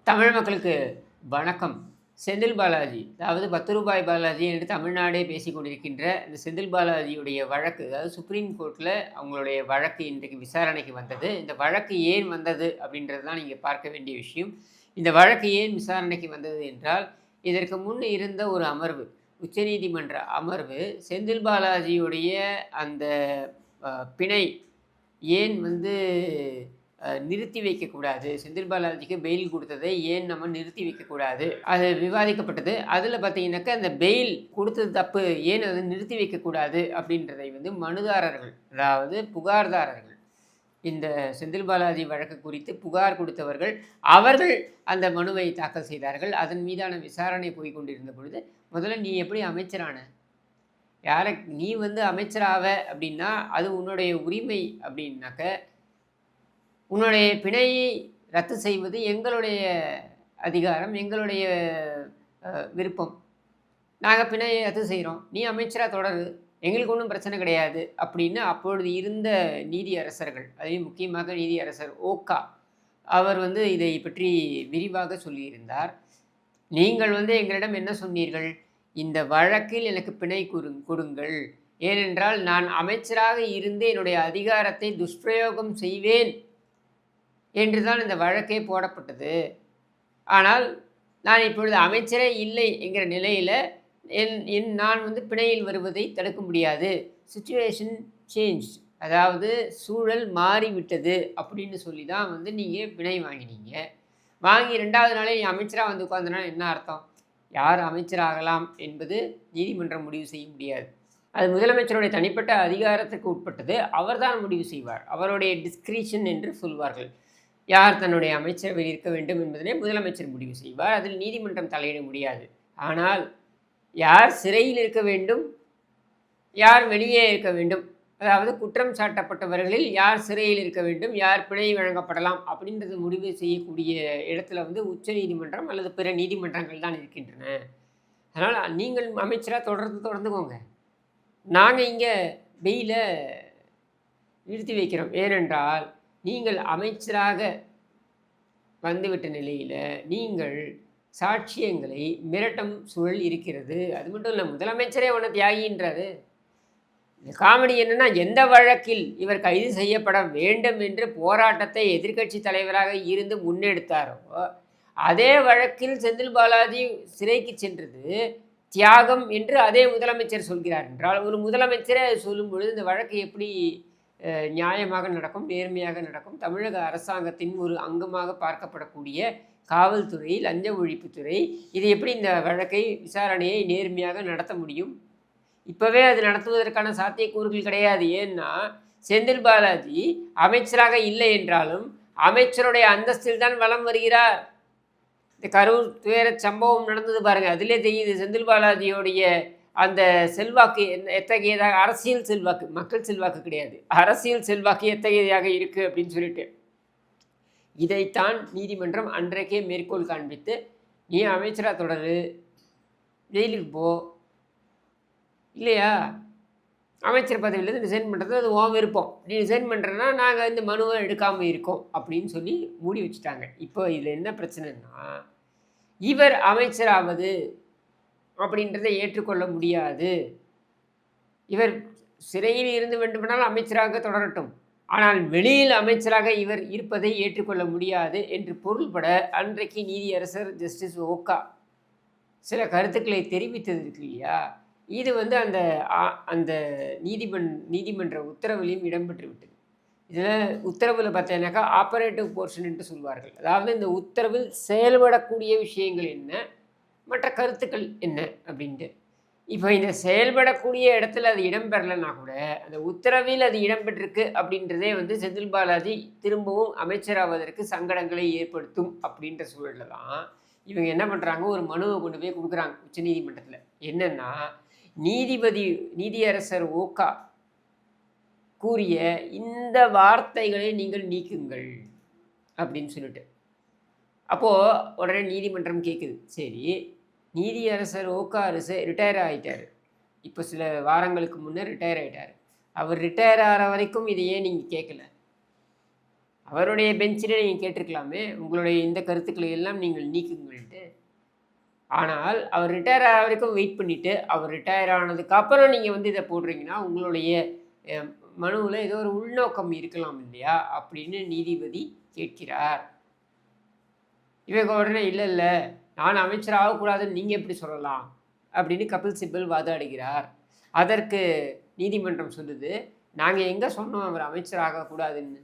தமிழ் மக்களுக்கு வணக்கம். செந்தில் பாலாஜி, அதாவது ரூ. 10 பாலாஜி என்று தமிழ்நாடே பேசிக் கொண்டிருக்கின்ற இந்த செந்தில் பாலாஜியுடைய வழக்கு, அதாவது சுப்ரீம் கோர்ட்டில் அவங்களுடைய வழக்கு இன்றைக்கு விசாரணைக்கு வந்தது. இந்த வழக்கு ஏன் வந்தது அப்படின்றது தான் நீங்கள் பார்க்க வேண்டிய விஷயம். இந்த வழக்கு ஏன் விசாரணைக்கு வந்தது என்றால், இதற்கு முன் இருந்த ஒரு அமர்வு, உச்சநீதிமன்ற அமர்வு செந்தில் பாலாஜியுடைய அந்த பிணை ஏன் நிறுத்தி வைக்கக்கூடாது, செந்தில் பாலாஜிக்கு பெயில் கொடுத்ததை ஏன் நம்ம நிறுத்தி வைக்கக்கூடாது, அது விவாதிக்கப்பட்டது. அதில் பார்த்தீங்கன்னாக்கா அந்த பெயில் கொடுத்தது தப்பு, ஏன் அதை நிறுத்தி வைக்கக்கூடாது அப்படின்றதை மனுதாரர்கள், அதாவது புகார்தாரர்கள், இந்த செந்தில் பாலாஜி வழக்கு குறித்து புகார் கொடுத்தவர்கள், அவர்கள் அந்த மனுவை தாக்கல் செய்தார்கள். அதன் மீதான விசாரணை போய் கொண்டிருந்த பொழுது, முதல்ல நீ எப்படி அமைச்சரான, யாரை நீ அமைச்சராக அப்படின்னா அது உன்னுடைய உரிமை அப்படின்னாக்க, உன்னுடைய பிணையை ரத்து செய்வது எங்களுடைய அதிகாரம், எங்களுடைய விருப்பம். நாங்கள் பிணையை ரத்து செய்கிறோம், நீ அமைச்சராக தொடரு, எங்களுக்கு ஒன்றும் பிரச்சனை கிடையாது அப்படின்னு அப்பொழுது இருந்த நீதியரசர்கள், அதையும் முக்கியமாக நீதியரசர் ஓக்கா அவர் இதை பற்றி விரிவாக சொல்லியிருந்தார். நீங்கள் எங்களிடம் என்ன சொன்னீர்கள், இந்த வழக்கில் எனக்கு பிணை கொடுங்கள், ஏனென்றால் நான் அமைச்சராக இருந்து என்னுடைய அதிகாரத்தை துஷ்பிரயோகம் செய்வேன் என்றுதான் இந்த வழக்கே போடப்பட்டது. ஆனால் நான் இப்பொழுது அமைச்சரே இல்லை என்கிற நிலையில் நான் பிணையில் வருவதை தடுக்க முடியாது. சிச்சுவேஷன் சேஞ்ச், அதாவது சூழல் மாறிவிட்டது அப்படின்னு சொல்லி தான் நீங்கள் பிணை வாங்கினீங்க. வாங்கி 2வது நாளே நீ அமைச்சராக உட்கார்ந்தனா என்ன அர்த்தம்? யார் அமைச்சராகலாம் என்பது நீதிமன்றம் முடிவு செய்ய முடியாது. அது முதலமைச்சருடைய தனிப்பட்ட அதிகாரத்துக்கு உட்பட்டது. அவர்தான் முடிவு செய்வார். அவருடைய டிஸ்கிரிஷன் என்று சொல்வார்கள். யார் தன்னுடைய அமைச்சரவையில் இருக்க வேண்டும் என்பதனை முதலமைச்சர் முடிவு செய்வார். அதில் நீதிமன்றம் தலையிட முடியாது. ஆனால் யார் சிறையில் இருக்க வேண்டும், யார் வெளியே இருக்க வேண்டும், அதாவது குற்றம் சாட்டப்பட்டவர்களில் யார் சிறையில் இருக்க வேண்டும், யார் பிணை வழங்கப்படலாம் அப்படின்றது முடிவு செய்யக்கூடிய இடத்துல உச்ச நீதிமன்றம் அல்லது பிற நீதிமன்றங்கள் தான் இருக்கின்றன. அதனால் நீங்கள் அமைச்சராக தொடர்ந்துக்கோங்க, நாங்கள் இங்கே பெயிலை நிறுத்தி வைக்கிறோம். ஏனென்றால் நீங்கள் அமைச்சராக வந்துவிட்ட நிலையில் நீங்கள் சாட்சியங்களை மிரட்டும் சூழல் இருக்கிறது. அது மட்டும் இல்லை, முதலமைச்சரே உன்னை தியாகின்றாரு. காமெடி என்னென்னா, எந்த வழக்கில் இவர் கைது செய்யப்பட வேண்டும் என்று போராட்டத்தை எதிர்க்கட்சி தலைவராக இருந்து முன்னெடுத்தாரோ, அதே வழக்கில் செந்தில் பாலாஜி சிறைக்கு சென்றது தியாகம் என்று அதே முதலமைச்சர் சொல்கிறார் என்றால், ஒரு முதலமைச்சரே சொல்லும் பொழுது இந்த வழக்கு எப்படி நியாயமாக நடக்கும், நேர்மையாக நடக்கும்? தமிழக அரசாங்கத்தின் ஒரு அங்கமாக பார்க்கப்படக்கூடிய காவல்துறை, லஞ்ச ஒழிப்புத்துறை, இது எப்படி இந்த வழக்கை விசாரணையை நேர்மையாக நடத்த முடியும்? இப்போவே அது நடத்துவதற்கான சாத்தியக்கூறுகள் கிடையாது. ஏன்னா செந்தில் பாலாஜி அமைச்சராக இல்லை என்றாலும் அமைச்சருடைய அந்தஸ்தில் தான் வலம் வருகிறார். இந்த கரூர் துயர சம்பவம் நடந்தது பாருங்கள், அதிலே தெரியுது செந்தில் பாலாஜியோடைய அந்த செல்வாக்கு எத்தகையதாக, அரசியல் செல்வாக்கு, மக்கள் செல்வாக்கு கிடையாது, அரசியல் செல்வாக்கு எத்தகையதாக இருக்குது அப்படின்னு சொல்லிட்டு இதைத்தான் நீதிமன்றம் அன்றைக்கே மேற்கோள் காண்பித்து, நீ அமைச்சராக தொடரு, ஜெயிலுக்கு போ, இல்லையா அமைச்சர் பதவியிலேருந்து ரிசைன் பண்ணுறது அது உன் விருப்பம், நீ ரிசைன் பண்ணுறேன்னா நாங்கள் இந்த மனுவை எடுக்காமல் இருக்கோம் அப்படின்னு சொல்லி மூடி வச்சுட்டாங்க. இப்போ இதில் என்ன பிரச்சனைன்னா, இவர் அமைச்சராவது அப்படின்றதை ஏற்றுக்கொள்ள முடியாது. இவர் சிறையில் இருந்து வேண்டுமானால் அமைச்சராக தொடரட்டும், ஆனால் வெளியில் அமைச்சராக இவர் இருப்பதை ஏற்றுக்கொள்ள முடியாது என்று பொருள்பட அன்றைக்கு நீதியரசர் ஜஸ்டிஸ் ஓக்கா சில கருத்துக்களை தெரிவித்தது இருக்கு இல்லையா, இது அந்த அந்த நீதிமன்ற உத்தரவிலையும் இடம்பெற்று விட்டது. இதில் உத்தரவில் பார்த்தீங்கன்னாக்கா ஆப்பரேட்டிவ் போர்ஷன் என்று சொல்வார்கள். அதாவது இந்த உத்தரவில் செயல்படக்கூடிய விஷயங்கள் என்ன, மற்ற கருத்துக்கள் என்ன அப்படின்ட்டு. இப்போ இந்த செயல்படக்கூடிய இடத்துல அது இடம்பெறலைன்னா கூட அந்த உத்தரவில் அது இடம்பெற்றிருக்கு அப்படின்றதே செந்தில் பாலாஜி திரும்பவும் அமைச்சராவதற்கு சங்கடங்களை ஏற்படுத்தும் அப்படின்ற சூழலில் தான் இவங்க என்ன பண்ணுறாங்க, ஒரு மனுவை கொண்டு போய் கொடுக்குறாங்க உச்ச நீதிமன்றத்தில். என்னென்னா, நீதியரசர் ஓக்கா கூறிய இந்த வார்த்தைகளை நீங்கள் நீக்குங்கள் அப்படின்னு சொல்லிட்டு. அப்போது உடனே நீதிமன்றம் கேட்குது, சரி நீதியரசர் ஓக்கா ரிட்டையர் ஆகிட்டார், இப்போ சில வாரங்களுக்கு முன்னே ரிட்டையர் ஆகிட்டார், அவர் ரிட்டையர் ஆகிற வரைக்கும் இதையே நீங்கள் கேட்கல, அவருடைய பெஞ்சிலே நீங்கள் கேட்டிருக்கலாமே, உங்களுடைய இந்த கருத்துக்களை எல்லாம் நீங்கள் நீக்குங்கள்ட்டு. ஆனால் அவர் ரிட்டயர் ஆகிற வரைக்கும் வெயிட் பண்ணிவிட்டு, அவர் ரிட்டயர் ஆனதுக்கப்புறம் நீங்கள் வந்து இதை போடுறீங்கன்னா, உங்களுடைய மனுவில் ஏதோ ஒரு உள்நோக்கம் இருக்கலாம் இல்லையா அப்படின்னு நீதிபதி கேட்கிறார். இவங்க உடனே இல்லை நான் அமைச்சர் ஆகக்கூடாதுன்னு நீங்கள் எப்படி சொல்லலாம் அப்படின்னு கபில் சிபல் வாதாடுகிறார். அதற்கு நீதிமன்றம் சொல்லுது, நாங்கள் எங்கே சொன்னோம் அவர் அமைச்சர் ஆகக்கூடாதுன்னு?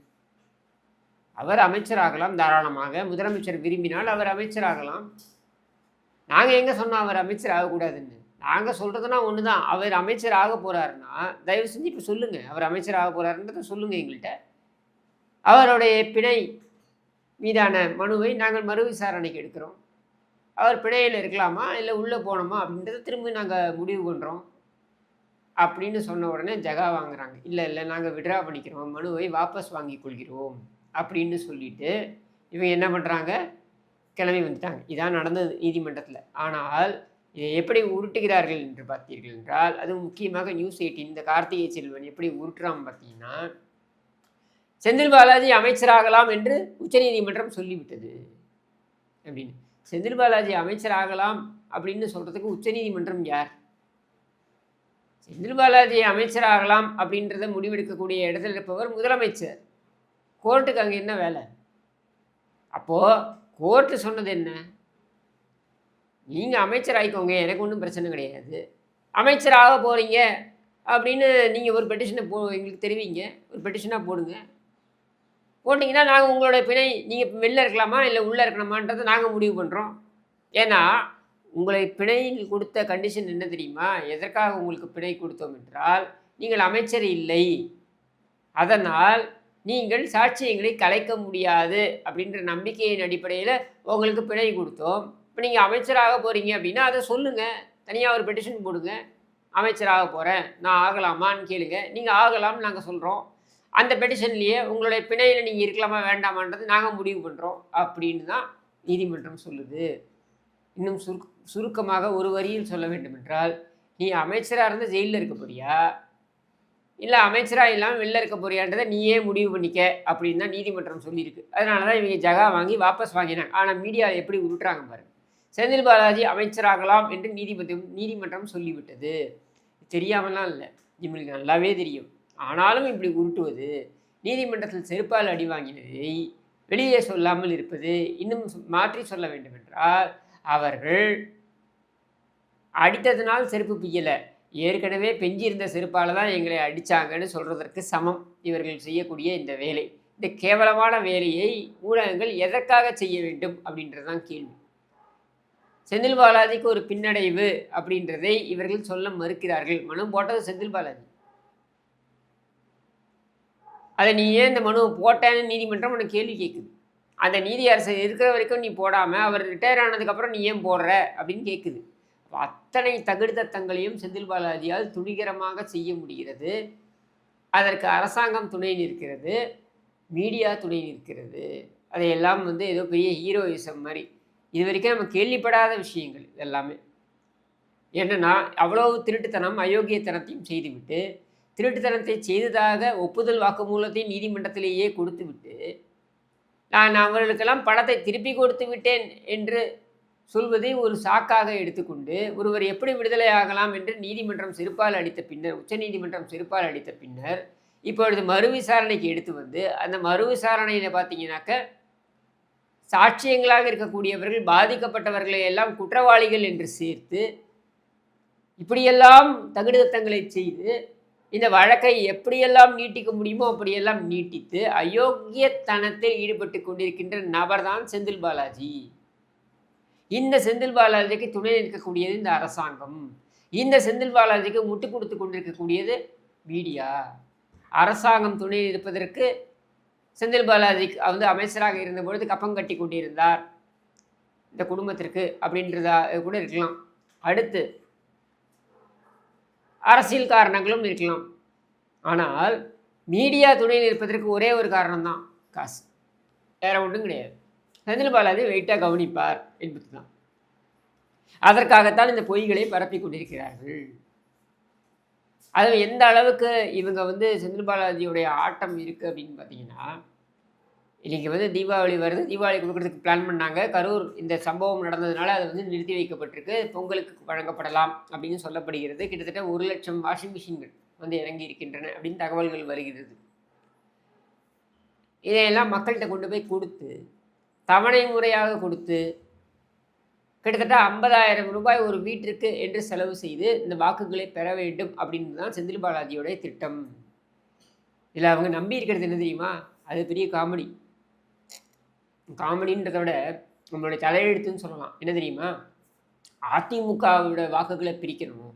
அவர் அமைச்சராகலாம் தாராளமாக, முதலமைச்சர் விரும்பினால் அவர் அமைச்சராகலாம். நாங்கள் எங்கே சொன்னோம் அவர் அமைச்சர் ஆகக்கூடாதுன்னு? நாங்கள் சொல்கிறதுனா ஒன்று தான், அவர் அமைச்சர் ஆக போகிறாருன்னா தயவு செஞ்சு இப்போ சொல்லுங்கள், அவர் அமைச்சர் ஆக போகிறாருன்றதை சொல்லுங்கள் எங்கள்கிட்ட. அவருடைய பிணை மீதான மனுவை நாங்கள் மறு விசாரணைக்கு எடுக்கிறோம். அவர் பிணையில் இருக்கலாமா இல்லை உள்ளே போகணுமா அப்படின்றத திரும்ப நாங்கள் முடிவு பண்ணுறோம் அப்படின்னு சொன்ன உடனே ஜகா வாங்குறாங்க. இல்லை நாங்கள் விட்ரா பண்ணிக்கிறோம், மனுவை வாபஸ் வாங்கி கொள்கிறோம் அப்படின்னு சொல்லிட்டு இவங்க என்ன பண்ணுறாங்க, கிளம்பி வந்துட்டாங்க. இதான் நடந்தது நீதிமன்றத்தில். ஆனால் இதை எப்படி உருட்டுகிறார்கள் என்று பார்த்தீர்கள் என்றால், அது முக்கியமாக நியூஸ் 18 இந்த கார்த்திகை செல்வன் எப்படி உருட்டுறான் பார்த்தீங்கன்னா, செந்தில் பாலாஜி அமைச்சராகலாம் என்று உச்சநீதிமன்றம் சொல்லிவிட்டது அப்படின்னு. செந்தில் பாலாஜி அமைச்சராகலாம் அப்படின்னு சொல்கிறதுக்கு உச்சநீதிமன்றம் யார்? செந்தில் பாலாஜி அமைச்சராகலாம் அப்படின்றத முடிவெடுக்கக்கூடிய இடத்துல இருப்பவர் முதலமைச்சர். கோர்ட்டுக்கு அங்கே என்ன வேலை? அப்போது கோர்ட்டு சொன்னது என்ன? நீங்கள் அமைச்சர் ஆகிக்கோங்க, எனக்கு ஒன்றும் பிரச்சனை கிடையாது, அமைச்சராக போகிறீங்க அப்படின்னு நீங்கள் ஒரு பெட்டிஷனை எங்களுக்கு தெரிவிங்க, ஒரு பெட்டிஷனாக போடுங்க. போட்டிங்கன்னா நாங்கள் உங்களோட பிணை நீங்கள் வெளில இருக்கலாமா இல்லை உள்ளே இருக்கணுமான்றதை நாங்கள் முடிவு பண்ணுறோம். ஏன்னா உங்களை பிணையில் கொடுத்த கண்டிஷன் என்ன தெரியுமா? எதற்காக உங்களுக்கு பிணை கொடுத்தோம் என்றால், நீங்கள் அமைச்சர் இல்லை, அதனால் நீங்கள் சாட்சியங்களை கலைக்க முடியாது அப்படின்ற நம்பிக்கையின் அடிப்படையில் உங்களுக்கு பிணை கொடுத்தோம். இப்போ நீங்கள் அமைச்சராக போகிறீங்க அப்படின்னா அதை சொல்லுங்கள், தனியாக ஒரு பெட்டிஷன் போடுங்க, அமைச்சராக போகிறேன் நான் ஆகலாமான்னு கேளுங்க. நீங்கள் ஆகலாம்னு நாங்கள் சொல்கிறோம். அந்த பெட்டிஷன்லேயே உங்களுடைய பிணையில் நீங்கள் இருக்கலாமா வேண்டாமான்றது நாங்கள் முடிவு பண்ணுறோம் அப்படின்னு தான் நீதிமன்றம் சொல்லுது. இன்னும் சுருக்கமாக ஒரு வரியில் சொல்ல வேண்டும் என்றால், நீ அமைச்சராக இருந்து ஜெயிலில் இருக்க போறியா இல்லை அமைச்சராக இல்லாமல் வெளில இருக்க போறியான்றதை நீயே முடிவு பண்ணிக்க அப்படின்னு தான் நீதிமன்றம் சொல்லியிருக்கு. அதனால தான் இவங்க ஜகா வாங்கி வாபஸ் வாங்கினாங்க. ஆனால் மீடியாவில் எப்படி உருட்டுறாங்க பாருங்க. செந்தில் பாலாஜி அமைச்சராகலாம் என்று நீதிமன்றம் சொல்லிவிட்டது. தெரியாமலாம் இல்லை, இவங்களுக்கு நல்லாவே தெரியும். ஆனாலும் இப்படி உருட்டுவது, நீதிமன்றத்தில் செருப்பால் அடி வாங்கினதை வெளியே சொல்லாமல் இருப்பது, இன்னும் மாற்றி சொல்ல வேண்டும் என்றால், அவர்கள் அடித்ததுனால் செருப்பு பிய்யலை, ஏற்கனவே பெஞ்சிருந்த செருப்பால் தான் எங்களை அடித்தாங்கன்னு சொல்கிறதற்கு சமம் இவர்கள் செய்யக்கூடிய இந்த வேலை. இந்த கேவலமான வேலையை ஊடகங்கள் எதற்காக செய்ய வேண்டும் அப்படின்றது தான் கேள்வி. செந்தில் பாலாஜிக்கு ஒரு பின்னடைவு அப்படின்றதை இவர்கள் சொல்ல மறுக்கிறார்கள். மனு போட்டது செந்தில் பாலாஜி. அதை நீ ஏன் இந்த மனுவை போட்டேன்னு நீதிமன்றம் உனக்கு கேள்வி கேட்குது. அந்த நீதி அரசு இருக்கிற வரைக்கும் நீ போடாமல் அவர் ரிட்டையர் ஆனதுக்கப்புறம் நீ ஏன் போடுற அப்படின்னு கேட்குது. அத்தனை தகுடுதத்தங்களையும் செந்தில் பாலாஜியால் துணிகரமாக செய்ய முடிகிறது. அதற்கு அரசாங்கம் துணை நிற்கிறது, மீடியா துணை நிற்கிறது. அதையெல்லாம் ஏதோ பெரிய ஹீரோயிசம் மாதிரி இது வரைக்கும் நம்ம கேள்விப்படாத விஷயங்கள் எல்லாமே. என்னென்னா அவ்வளவு திருட்டுத்தனம் அயோக்கியத்தனத்தையும் செய்துவிட்டு, திருட்டுத்தனத்தை செய்ததாக ஒப்புதல் வாக்குமூலத்தையும் நீதிமன்றத்திலேயே கொடுத்து விட்டு, நான் அவர்களுக்கெல்லாம் பணத்தை திருப்பி கொடுத்து விட்டேன் என்று சொல்வதை ஒரு சாக்காக எடுத்துக்கொண்டு ஒருவர் எப்படி விடுதலை ஆகலாம் என்று நீதிமன்றம் செருப்பால் அடித்த பின்னர், உச்சநீதிமன்றம் செருப்பால் அடித்த பின்னர், இப்பொழுது மறு விசாரணைக்கு எடுத்து அந்த மறு விசாரணையில் பார்த்தீங்கன்னாக்க சாட்சியங்களாக இருக்கக்கூடியவர்கள் பாதிக்கப்பட்டவர்களை எல்லாம் குற்றவாளிகள் என்று சேர்த்து இப்படியெல்லாம் தகுடுதத்தங்களை செய்து இந்த வழக்கை எப்படியெல்லாம் நீட்டிக்க முடியுமோ அப்படியெல்லாம் நீட்டித்து அயோக்கியத்தனத்தில் ஈடுபட்டு கொண்டிருக்கின்ற நபர் தான் செந்தில் பாலாஜி. இந்த செந்தில் பாலாஜிக்கு துணை நிற்கக்கூடியது இந்த அரசாங்கம். இந்த செந்தில் பாலாஜிக்கு முட்டு கொடுத்து கொண்டிருக்கக்கூடியது மீடியா. அரசாங்கம் துணை இருப்பதற்கு செந்தில் பாலாஜி அமைச்சராக இருந்தபொழுது கப்பம் கட்டி கொண்டிருந்தார் இந்த குடும்பத்திற்கு அப்படின்றதா கூட இருக்கலாம். அடுத்து அரசியல் காரணங்களும் இருக்கலாம். ஆனால் மீடியா துணை நிற்பதற்கு ஒரே ஒரு காரணம்தான், காசு, வேற ஒன்றும் கிடையாது. செந்தில் பாலாஜி வெயிட்டாக கவனிப்பார் என்பது தான். அதற்காகத்தான் இந்த பொய்களை பரப்பி கொண்டிருக்கிறார்கள். அது எந்த அளவுக்கு இவங்க செந்தில் பாலாஜியுடைய ஆட்டம் இருக்குது அப்படின்னு பார்த்தீங்கன்னா, இன்றைக்கி வந்து தீபாவளி வருது, தீபாவளி கொடுக்குறதுக்கு பிளான் பண்ணாங்க. கரூர் இந்த சம்பவம் நடந்ததுனால அது வந்து நிறுத்தி வைக்கப்பட்டிருக்கு. பொங்கலுக்கு வழங்கப்படலாம் அப்படின்னு சொல்லப்படுகிறது. கிட்டத்தட்ட 1,00,000 வாஷிங் மிஷின்கள் வந்து இறங்கி இருக்கின்றன அப்படின்னு தகவல்கள் வருகிறது. இதையெல்லாம் மக்கள்கிட்ட கொண்டு போய் கொடுத்து, தவணை முறையாக கொடுத்து, கிட்டத்தட்ட 50,000 ரூபாய் ஒரு வீட்டிற்கு என்று செலவு செய்து இந்த வாக்குகளை பெற வேண்டும் அப்படின்னு தான் செந்தில் பாலாஜியோடைய திட்டம். இதில் அவங்க நம்பி இருக்கிறது என்ன தெரியுமா? அது பெரிய காமெடி. காமெடின்றத விட நம்மளுடைய தலையெழுத்துன்னு சொல்லலாம். என்ன தெரியுமா? அதிமுகவோட வாக்குகளை பிரிக்கணும்.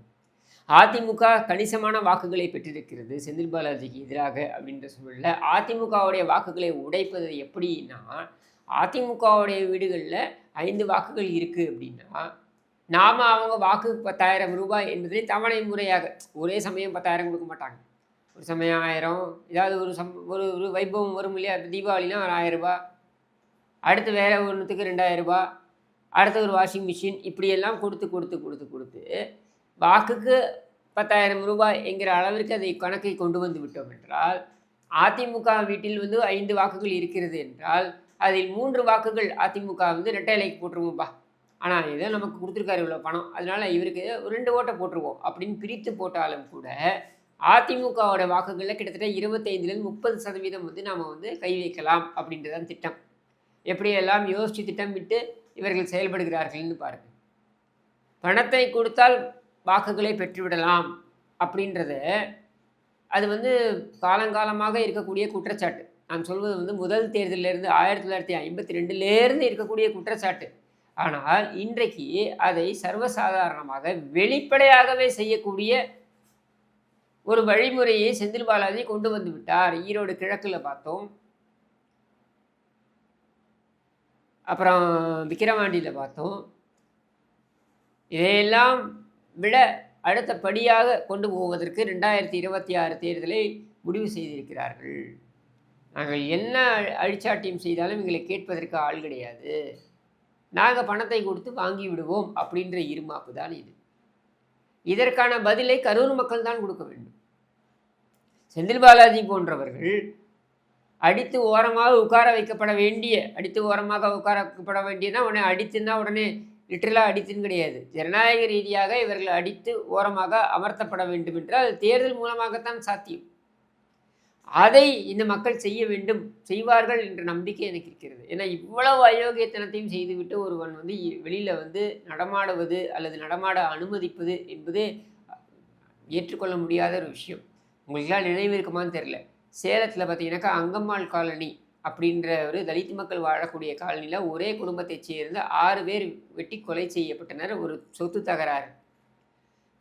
அதிமுக கணிசமான வாக்குகளை பெற்றிருக்கிறது செந்தில் பாலாஜிக்கு எதிராக அப்படின்ற சூழலில் அதிமுகவுடைய வாக்குகளை உடைப்பது எப்படின்னா, அதிமுகவுடைய வீடுகளில் 5 வாக்குகள் இருக்குது அப்படின்னா, நாம் அவங்க வாக்கு 10,000 ரூபாய் என்பதை தவணை முறையாக, ஒரே சமயம் 10,000 கொடுக்க மாட்டாங்க. ஒரு சமயம் 1000, ஏதாவது ஒரு ஒரு வைபவம் வரும் இல்லையா? தீபாவளினா ஒரு 1000 ரூபா, அடுத்து வேறு ஒன்றுத்துக்கு 2,000 ரூபா, அடுத்து ஒரு வாஷிங் மிஷின், இப்படியெல்லாம் கொடுத்து வாக்குக்கு 10,000 ரூபாய் என்கிற அளவிற்கு அதை கணக்கை கொண்டு வந்து விட்டோம் என்றால், அதிமுக வீட்டில் வந்து 5 வாக்குகள் இருக்கிறது என்றால், அதில் 3 வாக்குகள் அதிமுக வந்து ரெட்டை இலைக்கு போட்டுருவோம்ப்பா. ஆனால் ஏதோ நமக்கு கொடுத்துருக்காரு இவ்வளோ பணம், அதனால் இவருக்கு ஒரு 2 ஓட்டை போட்டுருவோம் அப்படின்னு பிரித்து போட்டாலும் கூட, அதிமுகவோட வாக்குகளில் கிட்டத்தட்ட 25லேருந்து 30% வந்து நாம் வந்து கை வைக்கலாம் அப்படின்றதான் திட்டம். எப்படியெல்லாம் யோசித்து திட்டமிட்டு இவர்கள் செயல்படுகிறார்கள்னு பாருங்கள். பணத்தை கொடுத்தால் வாக்குகளை பெற்றுவிடலாம் அப்படின்றத, அது வந்து காலங்காலமாக இருக்கக்கூடிய குற்றச்சாட்டு. நான் சொல்வது வந்து முதல் தேர்தலிலிருந்து 1952லேருந்து இருக்கக்கூடிய குற்றச்சாட்டு. ஆனால் இன்றைக்கு அதை சர்வசாதாரணமாக வெளிப்படையாகவே செய்யக்கூடிய ஒரு வழிமுறையை செந்தில் பாலாஜி கொண்டு வந்து விட்டார். ஈரோடு கிழக்கில் பார்த்தோம், அப்புறம் விக்கிரவாண்டியில் பார்த்தோம். இதையெல்லாம் விட அடுத்த படியாக கொண்டு போவதற்கு 2026 தேர்தலை முடிவு செய்திருக்கிறார்கள். நாங்கள் என்ன அழிச்சாட்டியம் செய்தாலும் எங்களை கேட்பதற்கு ஆள் கிடையாது, நாங்கள் பணத்தை கொடுத்து வாங்கி விடுவோம் அப்படின்ற இருமாப்பு தான் இது. இதற்கான பதிலை கரூர் மக்கள் தான் கொடுக்க வேண்டும். செந்தில் பாலாஜி போன்றவர்கள் அடித்து ஓரமாக உட்கார வைக்கப்பட வேண்டிய, அடித்து ஓரமாக உட்கார வைக்கப்பட வேண்டியனா உடனே அடித்துன்னா உடனே லிட்டரலாக அடித்துன்னு கிடையாது. ஜனநாயக ரீதியாக இவர்கள் அடித்து ஓரமாக அமர்த்தப்பட வேண்டும் என்றால் தேர்தல் மூலமாகத்தான் சாத்தியம். அதை இந்த மக்கள் செய்ய வேண்டும், செய்வார்கள் என்ற நம்பிக்கை எனக்கு இருக்கிறது. ஏன்னா இவ்வளவு அயோக்கியத்தனத்தையும் செய்துவிட்டு ஒருவன் வந்து வெளியில் வந்து நடமாடுவது அல்லது நடமாட அனுமதிப்பது என்பது ஏற்றுக்கொள்ள முடியாத ஒரு விஷயம். உங்களுக்கெல்லாம் நினைவு இருக்குமான்னு தெரில, சேலத்தில் பார்த்தீங்கன்னாக்கா அங்கம்மாள் காலனி அப்படின்ற ஒரு தலித் மக்கள் வாழக்கூடிய காலனியில் ஒரே குடும்பத்தைச் சேர்ந்த 6 பேர் வெட்டி கொலை செய்யப்பட்டனர். ஒரு சொத்து தகராறு.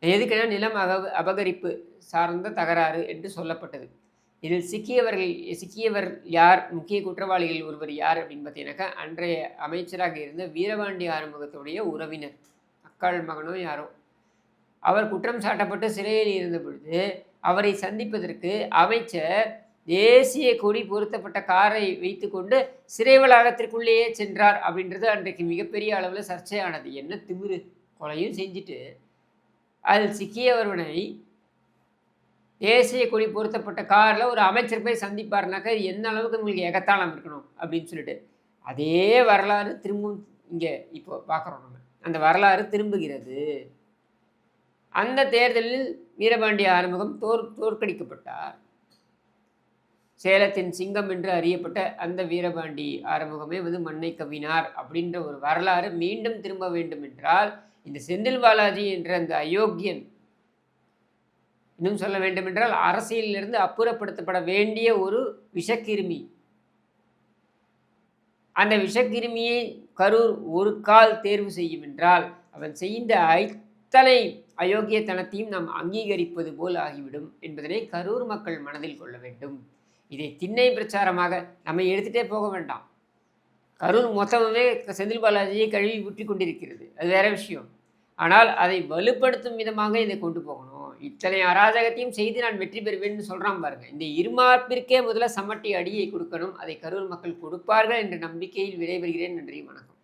எதுக்குன்னா நிலம் அபகரிப்பு சார்ந்த தகராறு என்று சொல்லப்பட்டது. இதில் சிக்கியவர் யார், முக்கிய குற்றவாளிகள் ஒருவர் யார் அப்படின்னு பார்த்தீங்கன்னாக்கா அன்றைய அமைச்சராக இருந்த வீரபாண்டி ஆறுமுகத்துடைய உறவினர், அக்காள் மகனோ யாரோ. அவர் குற்றம் சாட்டப்பட்டு சிறையில் இருந்த பொழுது அவரை சந்திப்பதற்கு அமைச்சர் தேசிய கொடி பொருத்தப்பட்ட காரை வைத்து கொண்டு சிறை வளாகத்திற்குள்ளேயே சென்றார் அப்படின்றது அன்றைக்கு மிகப்பெரிய அளவில் சர்ச்சையானது. என்ன திமிரு, கொலையும் செஞ்சுட்டு அதில் சிக்கியவர்வனை தேசிய கொடி பொருத்தப்பட்ட காரில் ஒரு அமைச்சர் போய் சந்திப்பார்னாக்கா எந்த அளவுக்கு உங்களுக்கு எகத்தாளம் இருக்கணும் அப்படின்னு சொல்லிட்டு, அதே வரலாறு திரும்பவும் இங்கே இப்போ பார்க்குறோம். நம்ம அந்த வரலாறு திரும்புகிறது. அந்த தேர்தலில் வீரபாண்டி ஆறுமுகம் தோற்கடிக்கப்பட்டார். சேலத்தின் சிங்கம் என்று அறியப்பட்ட அந்த வீரபாண்டி ஆறுமுகமே வந்து மண்ணை கவ்வினார் அப்படின்ற ஒரு வரலாறு மீண்டும் திரும்ப வேண்டும் என்றால், இந்த செந்தில் பாலாஜி என்ற அந்த அயோக்கியன், இன்னும் சொல்ல வேண்டுமென்றால் அரசியலிலிருந்து அப்புறப்படுத்தப்பட வேண்டிய ஒரு விஷக்கிருமி, அந்த விஷக்கிருமியை கரூர் ஒரு கால் தேர்வு செய்யும் என்றால் அவன் செய்த அத்தனை அயோக்கியத்தனத்தையும் நாம் அங்கீகரிப்பது போல் ஆகிவிடும் என்பதனை கரூர் மக்கள் மனதில் கொள்ள வேண்டும். இதை திண்ணை பிரச்சாரமாக நம்ம எடுத்துகிட்டே போக வேண்டாம். கரூர் மொத்தமே செந்தில் பாலாஜியை கழுவி ஊற்றி கொண்டிருக்கிறது, அது வேற விஷயம். ஆனால் அதை வலுப்படுத்தும் விதமாக இதை கொண்டு போகணும். இத்தனை அராஜகத்தையும் செய்து நான் வெற்றி பெறுவேன்னு சொல்கிறான் பாருங்க. இந்த இருமாப்பிற்கே முதல்ல சமட்டி அடியை கொடுக்கணும். அதை கரூர் மக்கள் கொடுப்பார்கள் என்ற நம்பிக்கையில் விடைபெறுகிறேன். நன்றி, வணக்கம்.